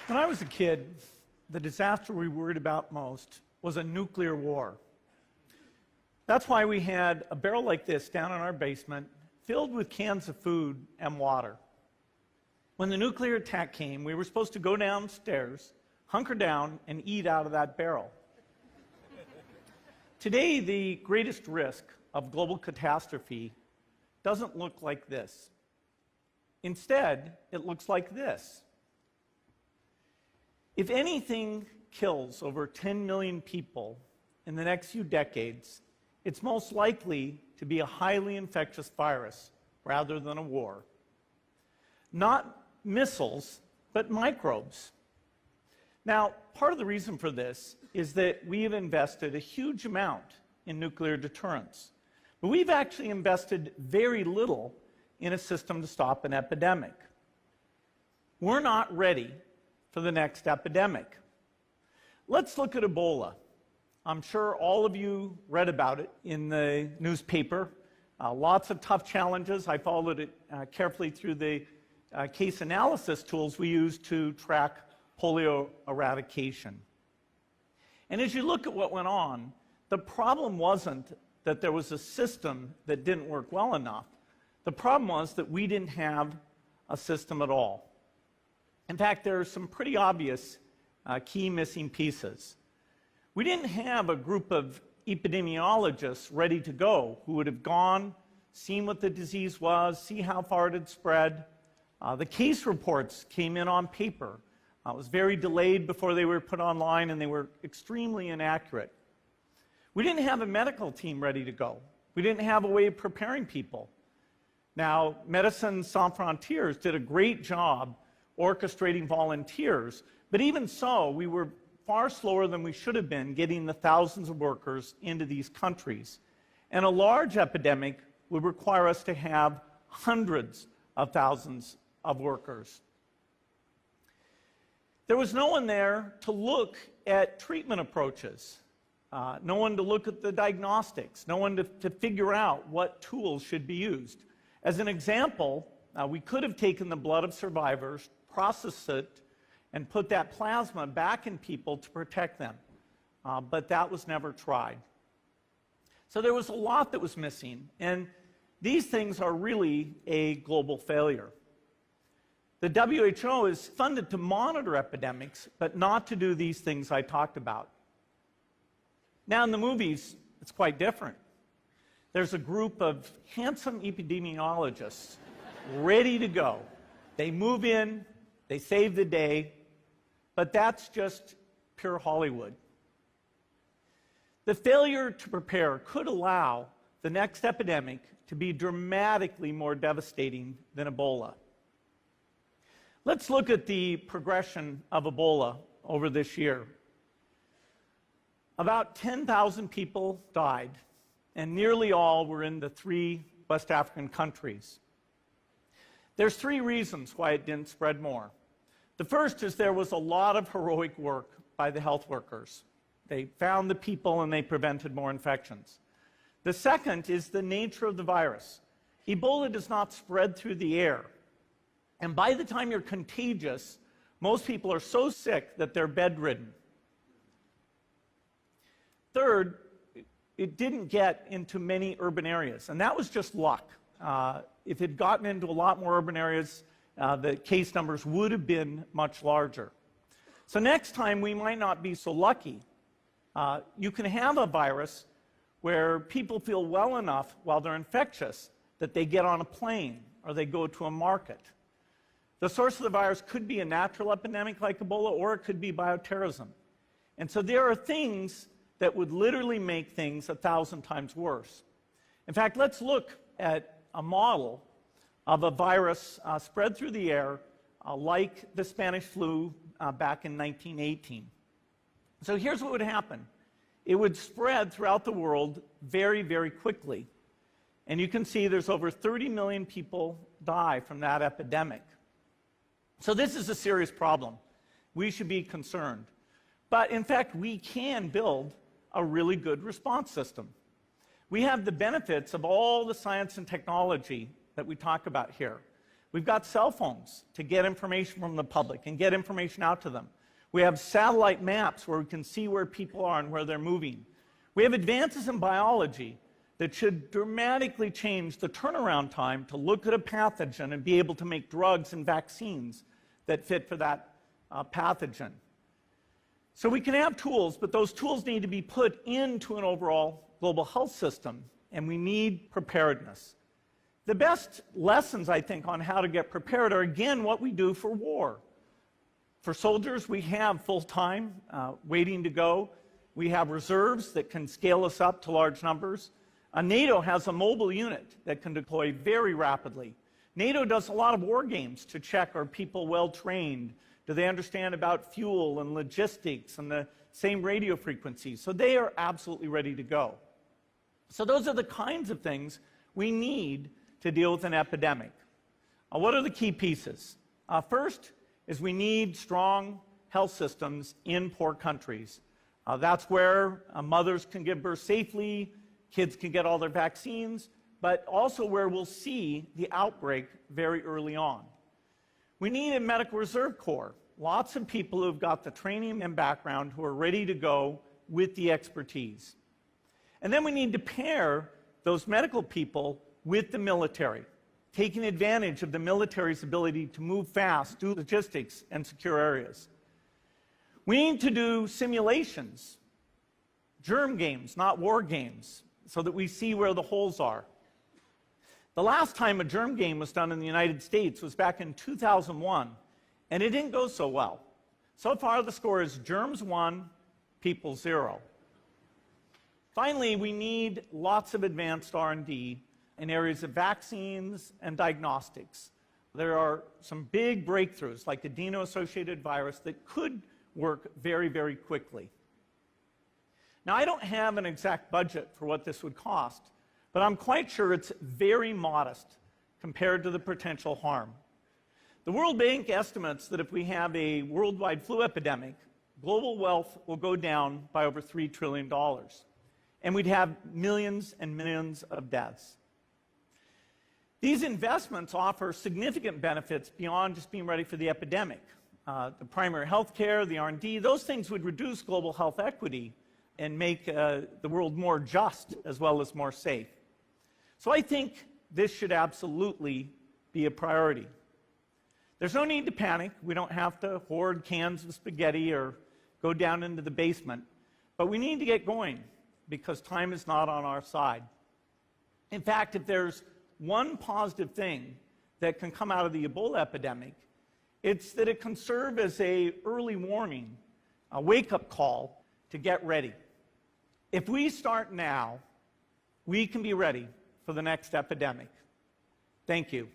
When I was a kid, the disaster we worried about most was a nuclear war. That's why we had a barrel like this down in our basement filled with cans of food and water. When the nuclear attack came, we were supposed to go downstairs, hunker down, and eat out of that barrel. Today, the greatest risk of global catastrophe doesn't look like this. Instead, it looks like this. If anything kills over 10 million people in the next few decades, it's most likely to be a highly infectious virus rather than a war. Not missiles, but microbes. Now, part of the reason for this is that we have invested a huge amount in nuclear deterrence, but we've actually invested very little in a system to stop an epidemic. We're not ready for the next epidemic. Let's look at Ebola. I'm sure all of you read about it in the newspaper. Lots of tough challenges. I followed it carefully through the case analysis tools we use to track polio eradication. And as you look at what went on, the problem wasn't that there was a system that didn't work well enough. The problem was that we didn't have a system at all. In fact, there are some pretty obvious key missing pieces. We didn't have a group of epidemiologists ready to go who would have gone, seen what the disease was, see how far it had spread. The case reports came in on paper. It was very delayed before they were put online, and they were extremely inaccurate. We didn't have a medical team ready to go. We didn't have a way of preparing people. Now, Médecins Sans Frontières did a great job orchestrating volunteers, but even so, we were far slower than we should have been getting the thousands of workers into these countries. And a large epidemic would require us to have hundreds of thousands of workers. There was no one there to look at treatment approaches, no one to look at the diagnostics, no one to figure out what tools should be used. As an example, we could have taken the blood of survivors, processed it, and put that plasma back in people to protect them. But that was never tried. So there was a lot that was missing, and these things are really a global failure. The WHO is funded to monitor epidemics, but not to do these things I talked about. Now in the movies, it's quite different. There's a group of handsome epidemiologists ready to go. They move in, they save the day, but that's just pure Hollywood. The failure to prepare could allow the next epidemic to be dramatically more devastating than Ebola. Let's look at the progression of Ebola over this year. About 10,000 people died, and nearly all were in the 3 West African countries. There's 3 reasons why it didn't spread more. The first is there was a lot of heroic work by the health workers. They found the people and they prevented more infections. The second is the nature of the virus. Ebola does not spread through the air. And by the time you're contagious, most people are so sick that they're bedridden. Third, it didn't get into many urban areas, and that was just luck. If it had gotten into a lot more urban areas, the case numbers would have been much larger. So next time, we might not be so lucky. You can have a virus where people feel well enough while they're infectious that they get on a plane or they go to a market. The source of the virus could be a natural epidemic like Ebola, or it could be bioterrorism. And so there are things that would literally make things 1,000 times worse. In fact, let's look at a model of a virus spread through the air like the Spanish flu back in 1918. So here's what would happen. It would spread throughout the world very, very quickly. And you can see there's over 30 million people die from that epidemic. So this is a serious problem. We should be concerned. But in fact, we can build a really good response system. We have the benefits of all the science and technology that we talk about here. We've got cell phones to get information from the public and get information out to them. We have satellite maps where we can see where people are and where they're moving. We have advances in biology that should dramatically change the turnaround time to look at a pathogen and be able to make drugs and vaccines that fit for that pathogen. So we can have tools, but those tools need to be put into an overall global health system, and we need preparedness. The best lessons, I think, on how to get prepared are, again, what we do for war. For soldiers, we have full-time waiting to go. We have reserves that can scale us up to large numbers. NATO has a mobile unit that can deploy very rapidly. NATO does a lot of war games to check, are people well trained? Do they understand about fuel and logistics and the same radio frequencies? So they are absolutely ready to go. So those are the kinds of things we need to deal with an epidemic. What are the key pieces? First is we need strong health systems in poor countries. That's where mothers can give birth safely, kids can get all their vaccines, but also where we'll see the outbreak very early on. We need a medical reserve corps, lots of people who've got the training and background who are ready to go with the expertise. And then we need to pair those medical people with the military, taking advantage of the military's ability to move fast, do logistics, and secure areas. We need to do simulations, germ games, not war games, so that we see where the holes are. The last time a germ game was done in the United States was back in 2001, and it didn't go so well. So far, the score is germs 1, people 0. Finally, we need lots of advanced R&D in areas of vaccines and diagnostics. There are some big breakthroughs, like the adeno-associated virus, that could work very, very quickly. Now, I don't have an exact budget for what this would cost, but I'm quite sure it's very modest compared to the potential harm. The World Bank estimates that if we have a worldwide flu epidemic, global wealth will go down by over $3 trillion, and we'd have millions and millions of deaths. These investments offer significant benefits beyond just being ready for the epidemic. The primary health care, the R&D, those things would reduce global health equity and make the world more just as well as more safe. So I think this should absolutely be a priority. There's no need to panic. We don't have to hoard cans of spaghetti or go down into the basement. But we need to get going because time is not on our side. In fact, if there's one positive thing that can come out of the Ebola epidemic, it's that it can serve as an early warning, a wake-up call to get ready. If we start now, we can be ready for the next epidemic. Thank you.